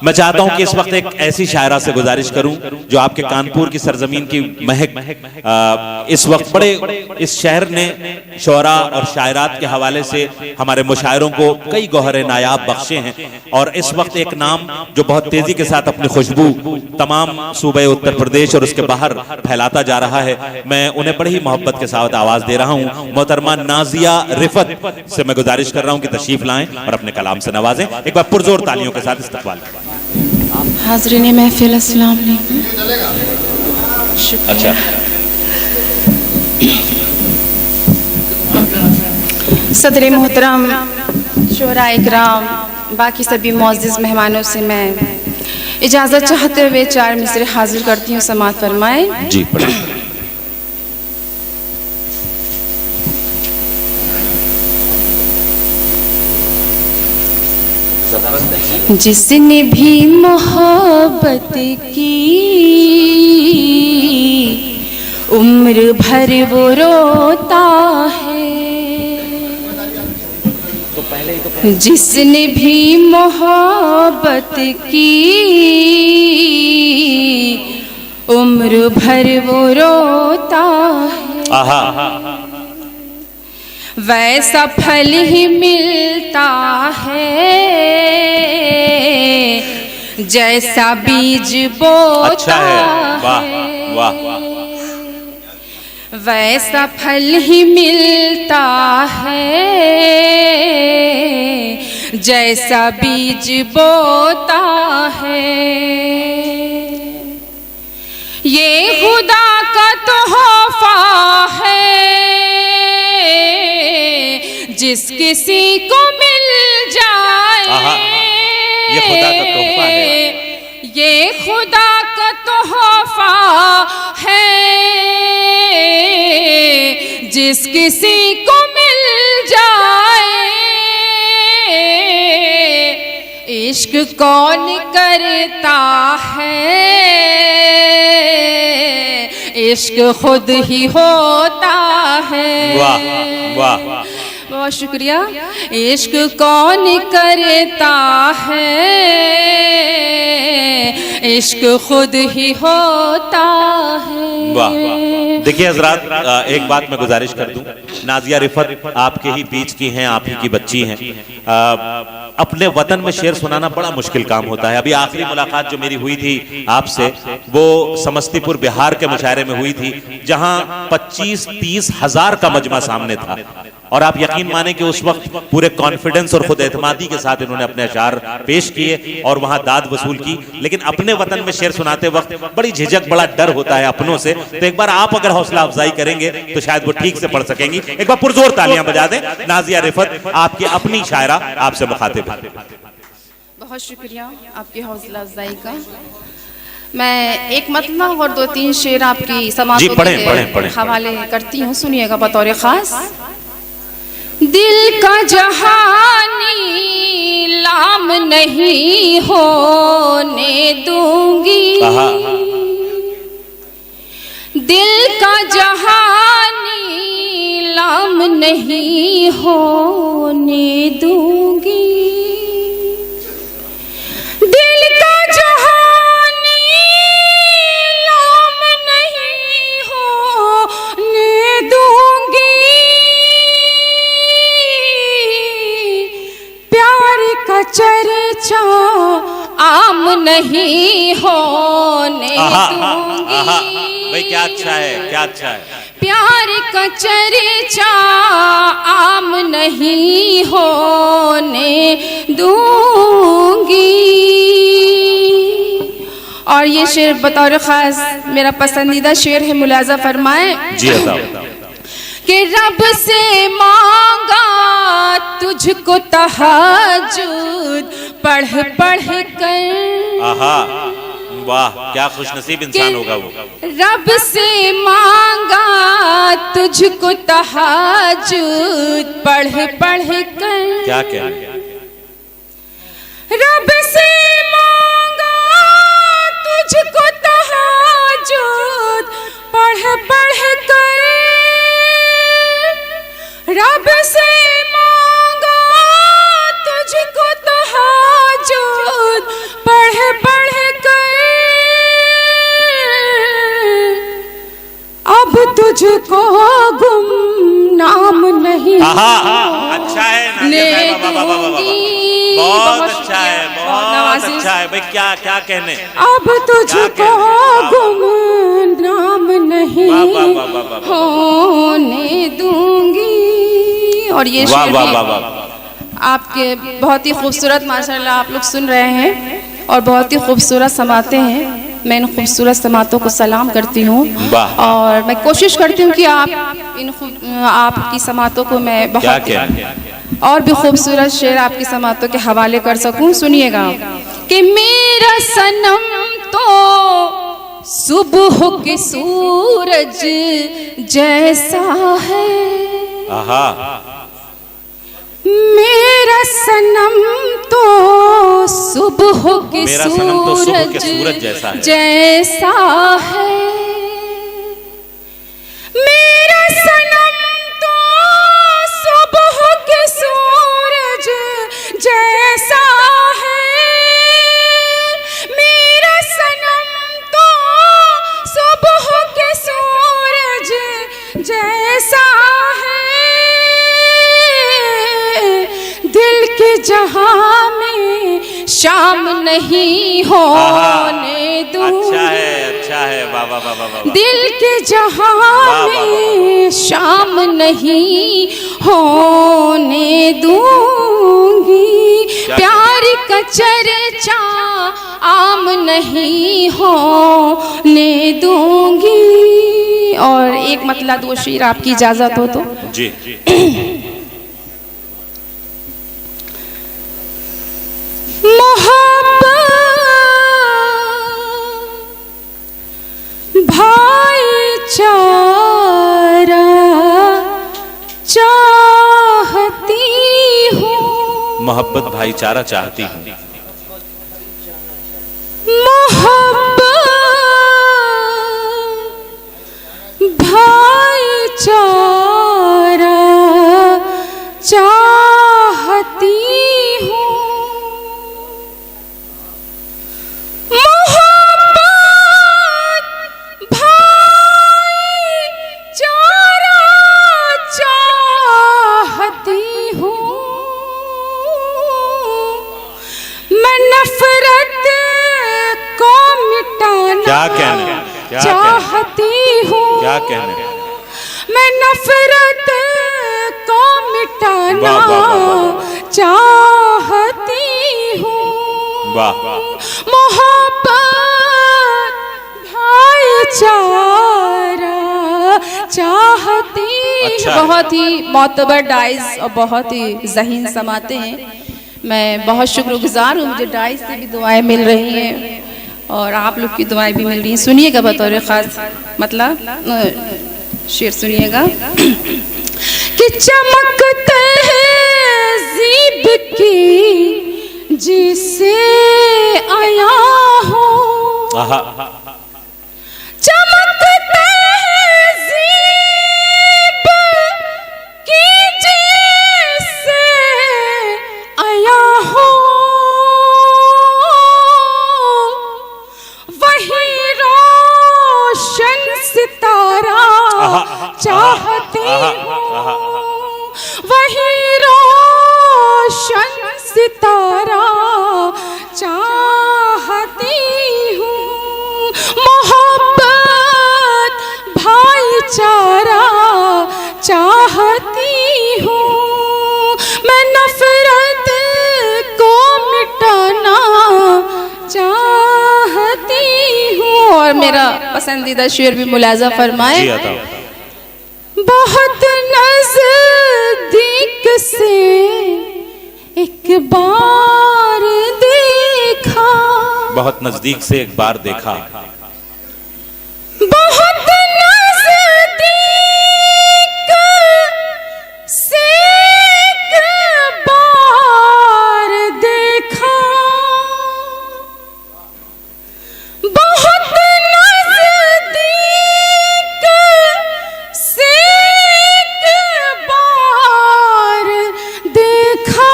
मैं चाहता हूं कि इस वक्त एक ऐसी शायरा से गुजारिश करूं जो आपके कानपुर की सरजमीन की महक इस वक्त बड़े इस शहर ने शोरा और शायरात के हवाले से हमारे मुशायरों को कई गौहरे नायाब बख्शे हैं। और इस वक्त एक नाम जो बहुत तेजी के साथ अपनी खुशबू तमाम सूबे उत्तर प्रदेश और उसके बाहर फैलाता जा रहा है, मैं उन्हें बड़ी ही मोहब्बत के साथ आवाज दे रहा हूं। मोहतरमा नाजिया रिफत से मैं गुजारिश कर रहा हूं कि तशरीफ लाएं और अपने कलाम से नवाजें। एक बार पुरजोर तालियों के साथ इस्तकबाल करें। हाज़रीन महफिल अस्सलाम वालेकुम। अच्छा, सदर मोहतरम, शोरा इकराम, बाकी सभी मुअज़्ज़िज़ मेहमानों से मैं इजाज़त चाहते हुए 4 मिसरे हाजिर करती हूँ। समाअत फरमाएं। जी पढ़े। जिसने भी मोहब्बत की उम्र भर वो रोता है, जिसने भी मोहब्बत की उम्र भर वो रोता है, वैसा फल ही मिलता है जैसा बीज बोता अच्छा है। वाह वाह। वैसा फल ही मिलता है जैसा बीज बोता है। ये खुदा का तोहफा है जिस किसी को मिल जाए। ये खुदा का तोहफा है, ये खुदा का तोहफा है जिस किसी को मिल जाए। इश्क कौन करता है, इश्क खुद ही होता है। वाह वाह, बहुत शुक्रिया। इश्क कौन करता है, इश्क खुद ही होता है। वाह। देखिए हजरात, एक बात मैं गुजारिश कर दूं, नाजिया रिफत आपके ही बीच की हैं, आप ही की बच्ची हैं। अपने वतन में शेर सुनाना बड़ा मुश्किल काम होता है। अभी आखिरी मुलाकात जो मेरी हुई थी आपसे वो समस्तीपुर बिहार के मुशायरे में हुई थी, जहां 25-30 हजार का मजमा सामने था। और आप यकीन माने कि उस वक्त पूरे कॉन्फिडेंस और खुद एतमादी के साथ इन्होंने अपने अशार पेश किए और वहां दाद वसूल की। लेकिन अपने वतन में शेर सुनाते वक्त बड़ी झिझक, बड़ा डर होता है अपनों से। तो एक बार आप अगर हौसला अफजाई करेंगे तो शायद वो ठीक से पढ़ सकेंगी। एक बार पुरजोर तालियां बजा दें। नाजिया रिफत आपकी अपनी शायरा आपसे मुखातिब है। बहुत शुक्रिया आपकी हौसला अफजाई का। मैं एक मतला और 2-3 शेर आपकी समाअत के हवाले करती हूँ, सुनिएगा बतौर खास। दिल का जहानी लाम नहीं होने दूंगी, दिल का जहानी लाम नहीं होने दूंगी। दिल का जहानी लाम नहीं होने दूंगी, चर्चा आम नहीं होने दूंगी। भाई क्या अच्छा है, क्या अच्छा है। प्यार का चर्चा आम नहीं होने दूंगी। और ये शेर बतौर खास मेरा पसंदीदा शेर है, मुलाजा फरमाए। जी बताओ। कि रब से मांगा तुझको तहज्जुद पढ़ पढ़ कर। वाह, क्या खुशनसीब इंसान होगा वो। रब से मांगा तुझको तहज्जुद पढ़ पढ़ कर। क्या क्या? रब से मांगा तुझको तहज्जुद पढ़ पढ़ कर। रब से मांगा तुझको तहज्जुद पढ़ नहीं अच्छा है नाज़िया साहिबा, बहुत अच्छा है, बहुत अच्छा है भाई। क्या क्या कहने, अब तुझको गुमनाम नहीं होने दूंगी। और ये शेर भी आपके बहुत ही खूबसूरत, माशाल्लाह आप लोग सुन रहे हैं, और बहुत ही खूबसूरत समाते हैं। मैं इन खूबसूरत समातों को सलाम करती हूँ, और मैं कोशिश करती हूँ कि आपकी समातों को मैं बहुत और भी खूबसूरत शेर आपकी समातों के हवाले कर सकूं। सुनिएगा कि मेरा सनम तो सुबह के सूरज जैसा है, मेरा सनम तो सुबह के सूरज जैसा है, मेरा सनम तो सुबह के सूरज जैसा है, मेरा सनम तो सुबह के सूरज जैसा है, दिल के जहां में शाम नहीं होने दूंगी। अच्छा है बाबा बाबा। दिल के जहां में शाम नहीं होने दूंगी, प्यार का चर्चा आम नहीं होने दूंगी। और एक मतलब दो शेर आपकी इजाजत हो तो जी। भाईचारा चाहती हूँ, मोहब्बत भाईचारा चाहती हूँ, मोहब्बत भाईचारा चाहती हूँ, क्या कहने, चाहती हूँ, क्या कहने, मैं नफरत को मिटाना चाहती हूँ, मोहब्बत भाईचारा चाहती। अच्छा, बहुत ही मोतबर डाइज और बहुत ही ज़हीन समाते हैं। मैं बहुत शुक्रगुजार हूँ, मुझे डाइज से भी दुआएं मिल रही हैं और आप लोग की दुआएं भी मिल रही हैं। सुनिएगा बतौर ख़ास मतलब शेर सुनिएगा कि चमकते हैं ज़ीब की जिसे आया हो, चमकते हैं ज़ीब की जिसे आया हो, सितारा चाहती हूँ, वही रोशन सितारा चाहती हूँ, मोहब्बत भाईचारा चाहती हूँ, मैं नफरत को मिटाना चाहती हूँ। और मेरा पसंदीदा शेर भी मुलाजा फरमाए। बहुत नजदीक से एक बार देखा, बहुत नजदीक से एक बार देखा, बहुत नजदीक से एक बार देखा, बहुत नजदीक से एक बार देखा,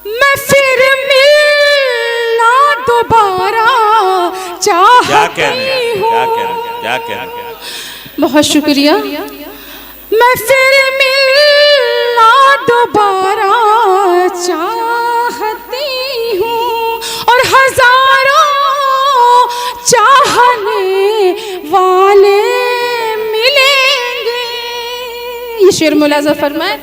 मैं फिर मिलना दोबारा चाहती हूँ, क्या कहने, बहुत शुक्रिया। मैं फिर मिलना दोबारा चाहती हूँ और हजारों चाहने वाले मिलेंगे। ये शेर मुलाजा फरमाए।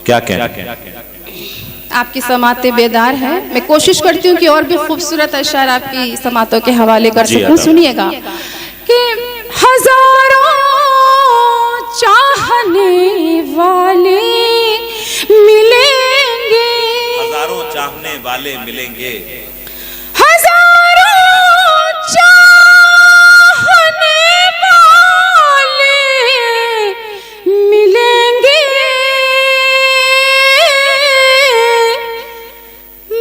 क्या कहना? आपकी समातें बेदार है। मैं कोशिश करती हूँ कि और भी खूबसूरत अशआर आपकी समातों के हवाले कर सकूँ। सुनिएगा कि हजारों चाहने वाले मिलेंगे, हजारों चाहने वाले मिलेंगे, हजारों चाहने वाले मिलेंगे,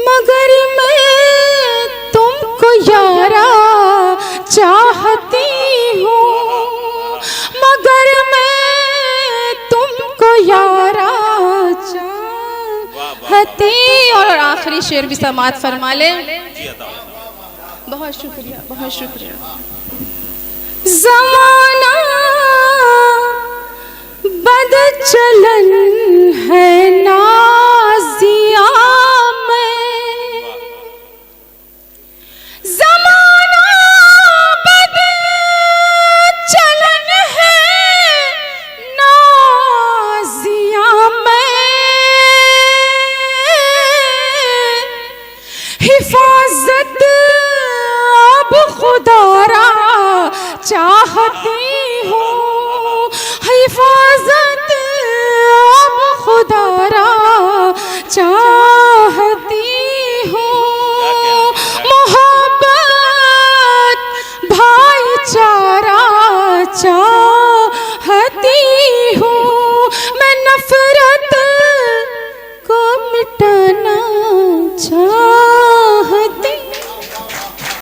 मगर मैं तुमको यारा चाहती हूँ, मगर मैं तुमको यारा चाहती। और आखिरी शेर भी समात फरमा ले। बहुत शुक्रिया, बहुत शुक्रिया। ज़माना बदचलन है नाज़िया में, ज़माना बदचलन है नाज़िया में, हिफाजत अब खुदारा चाहती हूँ, हिफाजत अब खुदारा चाहती हूँ, मोहब्बत भाईचारा चाहती हूँ, मैं नफरत